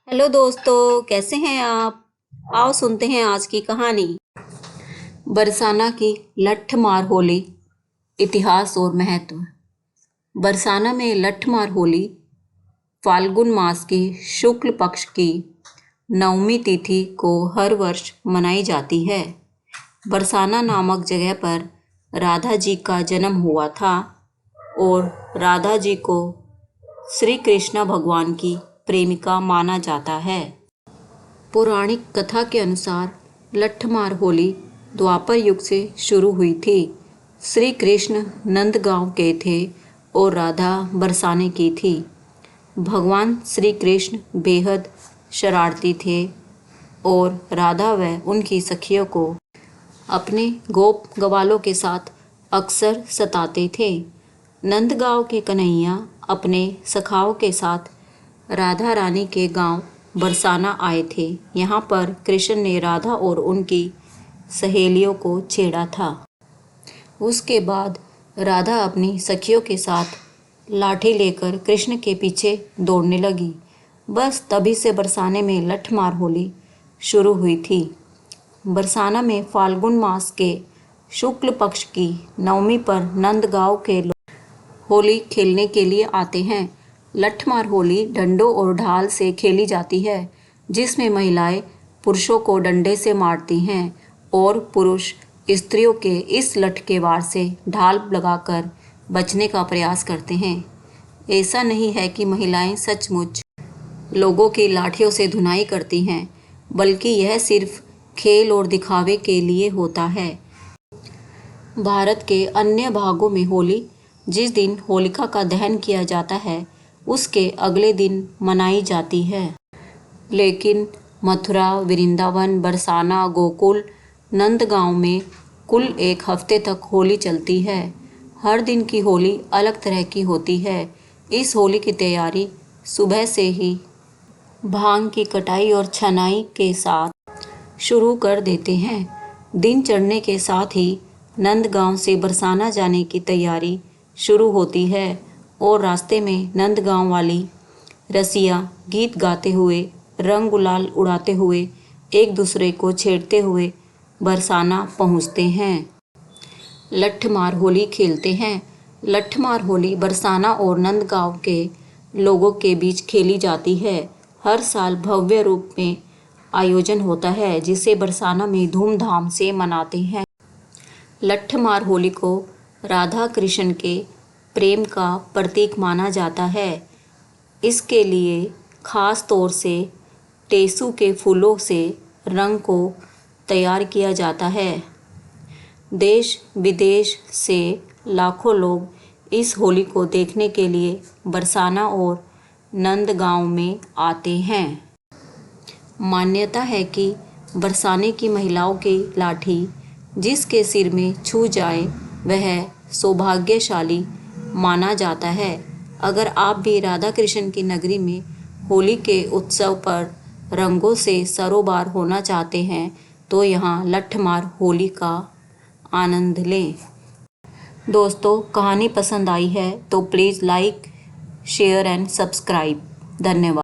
Hello दोस्तों, कैसे हैं आप। आओ सुनते हैं आज की कहानी। बरसाना की लठमार होली, इतिहास और महत्व। बरसाना में लठमार होली फाल्गुन मास की शुक्ल पक्ष की नवमी तिथि को हर वर्ष मनाई जाती है। बरसाना नामक जगह पर राधा जी का जन्म हुआ था और राधा जी को श्री कृष्ण भगवान की प्रेमिका माना जाता है। पौराणिक कथा के अनुसार लठमार होली द्वापर युग से शुरू हुई थी। श्री कृष्ण नंदगांव के थे और राधा बरसाने की थी। भगवान श्री कृष्ण बेहद शरारती थे और राधा व उनकी सखियों को अपने गोप गवालों के साथ अक्सर सताते थे। नंदगांव के कन्हैया अपने सखाओं के साथ राधा रानी के गांव बरसाना आए थे। यहाँ पर कृष्ण ने राधा और उनकी सहेलियों को छेड़ा था। उसके बाद राधा अपनी सखियों के साथ लाठी लेकर कृष्ण के पीछे दौड़ने लगी। बस तभी से बरसाने में लठमार होली शुरू हुई थी। बरसाना में फाल्गुन मास के शुक्ल पक्ष की नवमी पर नंदगांव के लोग होली खेलने के लिए आते हैं। लठमार होली डंडों और ढाल से खेली जाती है, जिसमें महिलाएं पुरुषों को डंडे से मारती हैं और पुरुष स्त्रियों के इस लठ के वार से ढाल लगाकर बचने का प्रयास करते हैं। ऐसा नहीं है कि महिलाएं सचमुच लोगों की लाठियों से धुनाई करती हैं, बल्कि यह सिर्फ खेल और दिखावे के लिए होता है। भारत के अन्य भागों में होली जिस दिन होलिका का दहन किया जाता है, उसके अगले दिन मनाई जाती है। लेकिन मथुरा, वृंदावन, बरसाना, गोकुल, नंदगांव में कुल एक हफ्ते तक होली चलती है। हर दिन की होली अलग तरह की होती है। इस होली की तैयारी सुबह से ही भांग की कटाई और छनाई के साथ शुरू कर देते हैं। दिन चढ़ने के साथ ही नंदगांव से बरसाना जाने की तैयारी शुरू होती है और रास्ते में नंदगांव वाली रसिया गीत गाते हुए, रंग गुलाल उड़ाते हुए, एक दूसरे को छेड़ते हुए बरसाना पहुंचते हैं। लठमार होली खेलते हैं। लठमार होली बरसाना और नंदगांव के लोगों के बीच खेली जाती है। हर साल भव्य रूप में आयोजन होता है, जिसे बरसाना में धूमधाम से मनाते हैं। लठमार होली को राधा कृष्ण के प्रेम का प्रतीक माना जाता है। इसके लिए खास तौर से टेसू के फूलों से रंग को तैयार किया जाता है। देश विदेश से लाखों लोग इस होली को देखने के लिए बरसाना और नंदगांव में आते हैं। मान्यता है कि बरसाने की महिलाओं की लाठी जिसके सिर में छू जाए वह सौभाग्यशाली माना जाता है। अगर आप भी राधा कृष्ण की नगरी में होली के उत्सव पर रंगों से सरोबार होना चाहते हैं, तो यहाँ लठमार होली का आनंद लें। दोस्तों, कहानी पसंद आई है तो please like, share and subscribe. धन्यवाद।